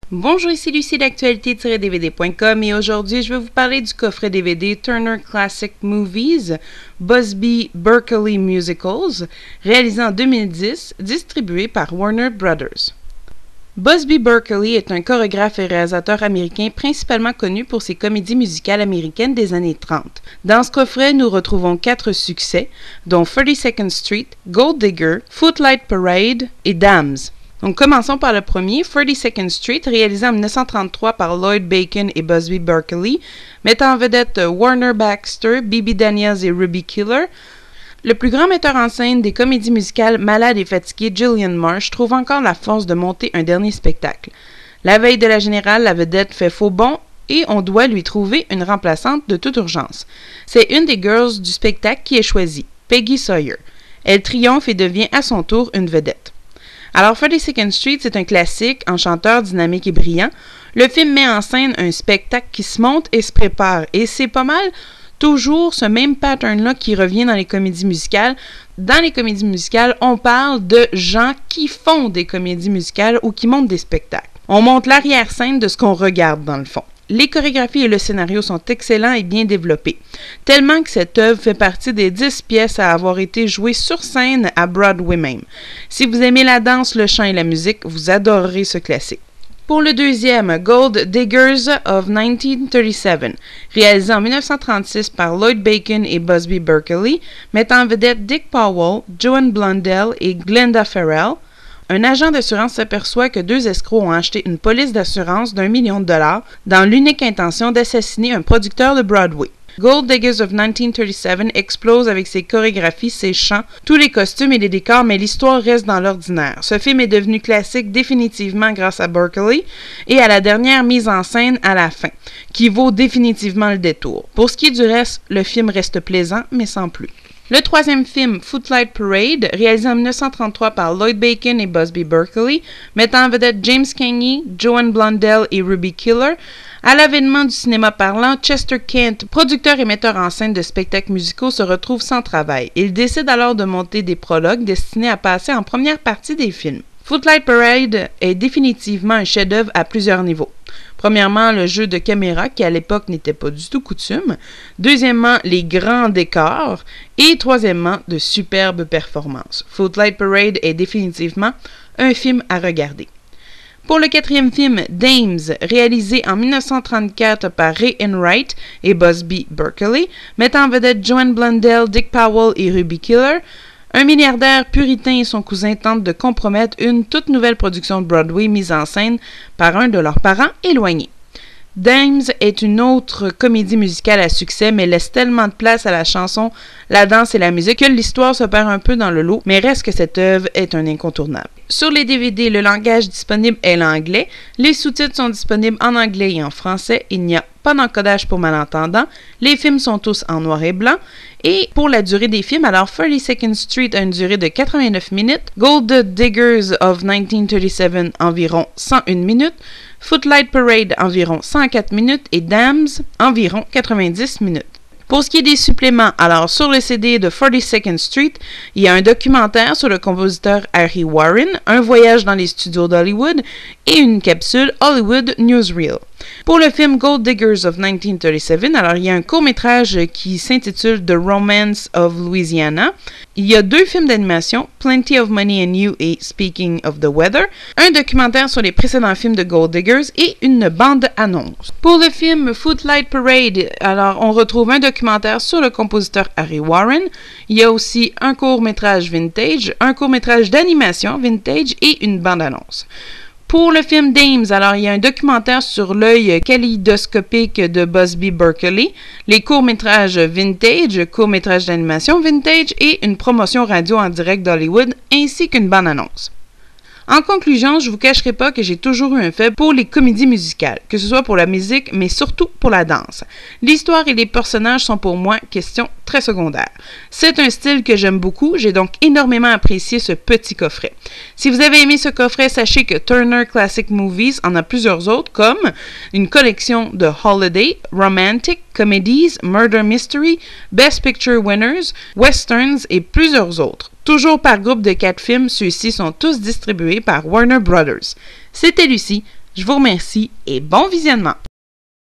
Bonjour, ici Lucie d'actualité-dvd.com et aujourd'hui je vais vous parler du coffret DVD Turner Classic Movies Busby Berkeley Musicals, réalisé en 2010, distribué par Warner Brothers. Busby Berkeley est un chorégraphe et réalisateur américain principalement connu pour ses comédies musicales américaines des années 30. Dans ce coffret, nous retrouvons 4 succès, dont 32nd Street, Gold Digger, Footlight Parade et Dams. Donc, commençons par le premier, 32nd Street, réalisé en 1933 par Lloyd Bacon et Busby Berkeley, mettant en vedette Warner Baxter, Bibi Daniels et Ruby Killer. Le plus grand metteur en scène des comédies musicales malade et fatigué, Gillian Marsh, trouve encore la force de monter un dernier spectacle. La veille de la générale, la vedette fait faux bond et on doit lui trouver une remplaçante de toute urgence. C'est une des girls du spectacle qui est choisie, Peggy Sawyer. Elle triomphe et devient à son tour une vedette. Alors, 32nd Street, c'est un classique, enchanteur, dynamique et brillant. Le film met en scène un spectacle qui se monte et se prépare. Et c'est pas mal toujours ce même pattern-là qui revient dans les comédies musicales. Dans les comédies musicales, on parle de gens qui font des comédies musicales ou qui montent des spectacles. On montre l'arrière-scène de ce qu'on regarde dans le fond. Les chorégraphies et le scénario sont excellents et bien développés, tellement que cette œuvre fait partie des 10 pièces à avoir été jouées sur scène à Broadway même. Si vous aimez la danse, le chant et la musique, vous adorerez ce classique. Pour le deuxième, Gold Diggers of 1937, réalisé en 1936 par Lloyd Bacon et Busby Berkeley, mettant en vedette Dick Powell, Joan Blundell et Glenda Farrell. Un agent d'assurance s'aperçoit que 2 escrocs ont acheté une police d'assurance d'$1 million dans l'unique intention d'assassiner un producteur de Broadway. Gold Diggers of 1937 explose avec ses chorégraphies, ses chants, tous les costumes et les décors, mais l'histoire reste dans l'ordinaire. Ce film est devenu classique définitivement grâce à Berkeley et à la dernière mise en scène à la fin, qui vaut définitivement le détour. Pour ce qui est du reste, le film reste plaisant, mais sans plus. Le troisième film, Footlight Parade, réalisé en 1933 par Lloyd Bacon et Busby Berkeley, mettant en vedette James Cagney, Joan Blundell et Ruby Killer. À l'avènement du cinéma parlant, Chester Kent, producteur et metteur en scène de spectacles musicaux, se retrouve sans travail. Il décide alors de monter des prologues destinés à passer en première partie des films. Footlight Parade est définitivement un chef-d'œuvre à plusieurs niveaux. Premièrement, le jeu de caméra qui à l'époque n'était pas du tout coutume. Deuxièmement, les grands décors. Et troisièmement, de superbes performances. Footlight Parade est définitivement un film à regarder. Pour le quatrième film, Dames, réalisé en 1934 par Ray Enright et Busby Berkeley, mettant en vedette Joan Blundell, Dick Powell et Ruby Killer, un milliardaire puritain et son cousin tentent de compromettre une toute nouvelle production de Broadway mise en scène par un de leurs parents éloignés. Dames est une autre comédie musicale à succès, mais laisse tellement de place à la chanson, la danse et la musique que l'histoire se perd un peu dans le lot, mais reste que cette œuvre est un incontournable. Sur les DVD, le langage disponible est l'anglais. Les sous-titres sont disponibles en anglais et en français. Il n'y a pas d'encodage pour malentendants. Les films sont tous en noir et blanc. Et pour la durée des films, alors 32nd Street a une durée de 89 minutes, Gold Diggers of 1937 environ 101 minutes, Footlight Parade environ 104 minutes et Dams environ 90 minutes. Pour ce qui est des suppléments, alors sur le CD de 42nd Street, il y a un documentaire sur le compositeur Harry Warren, un voyage dans les studios d'Hollywood et une capsule Hollywood Newsreel. Pour le film Gold Diggers of 1937, alors il y a un court-métrage qui s'intitule The Romance of Louisiana. Il y a 2 films d'animation, Plenty of Money and You et Speaking of the Weather, un documentaire sur les précédents films de Gold Diggers et une bande-annonce. Pour le film Footlight Parade, alors on retrouve un documentaire sur le compositeur Harry Warren. Il y a aussi un court-métrage vintage, un court-métrage d'animation vintage et une bande-annonce. Pour le film Dames, alors il y a un documentaire sur l'œil kaléidoscopique de Busby Berkeley, les courts-métrages vintage, courts-métrages d'animation vintage et une promotion radio en direct d'Hollywood ainsi qu'une bande-annonce. En conclusion, je vous cacherai pas que j'ai toujours eu un faible pour les comédies musicales, que ce soit pour la musique, mais surtout pour la danse. L'histoire et les personnages sont pour moi question très secondaire. C'est un style que j'aime beaucoup, j'ai donc énormément apprécié ce petit coffret. Si vous avez aimé ce coffret, sachez que Turner Classic Movies en a plusieurs autres, comme une collection de Holiday, Romantic, Comedies, Murder Mystery, Best Picture Winners, Westerns et plusieurs autres. Toujours par groupe de 4 films, ceux-ci sont tous distribués par Warner Brothers. C'était Lucie. Je vous remercie et bon visionnement!